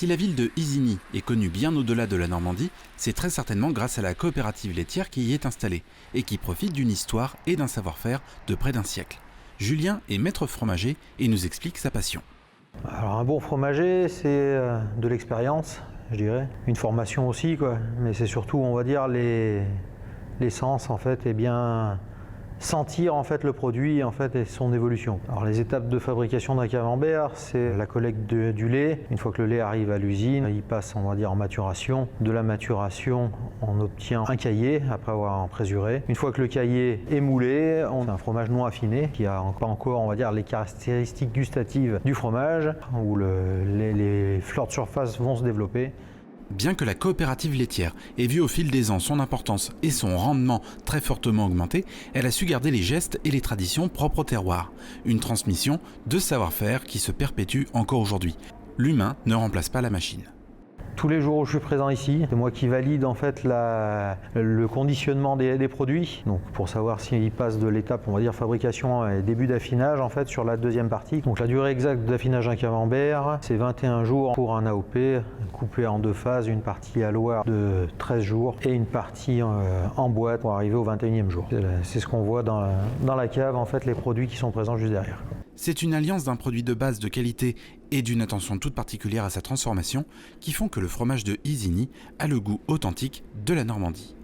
Si la ville de Isigny est connue bien au-delà de la Normandie, c'est très certainement grâce à la coopérative laitière qui y est installée et qui profite d'une histoire et d'un savoir-faire de près d'un siècle. Julien est maître fromager et nous explique sa passion. Alors un bon fromager, c'est de l'expérience, je dirais. Une formation aussi, quoi. Mais c'est surtout, on va dire, l'essence, en fait, et bien sentir en fait le produit en fait et son évolution. Alors les étapes de fabrication d'un camembert, c'est la collecte du lait. Une fois que le lait arrive à l'usine, il passe, on va dire, en maturation. De la maturation, on obtient un caillé après avoir présuré. Une fois que le caillé est moulé, on a un fromage non affiné qui a pas encore, on va dire, les caractéristiques gustatives du fromage, où les fleurs de surface vont se développer. Bien que la coopérative laitière ait vu au fil des ans son importance et son rendement très fortement augmenter, elle a su garder les gestes et les traditions propres au terroir. Une transmission de savoir-faire qui se perpétue encore aujourd'hui. L'humain ne remplace pas la machine. Tous les jours où je suis présent ici, c'est moi qui valide en fait le conditionnement des produits. Donc pour savoir s'ils passent de l'étape, on va dire, fabrication et début d'affinage en fait sur la deuxième partie. Donc la durée exacte d'affinage d'un camembert, c'est 21 jours pour un AOP, coupé en deux phases, une partie à Loire de 13 jours et une partie en boîte pour arriver au 21e jour. C'est ce qu'on voit dans la cave, en fait, les produits qui sont présents juste derrière. C'est une alliance d'un produit de base de qualité et d'une attention toute particulière à sa transformation qui font que le fromage de Isigny a le goût authentique de la Normandie.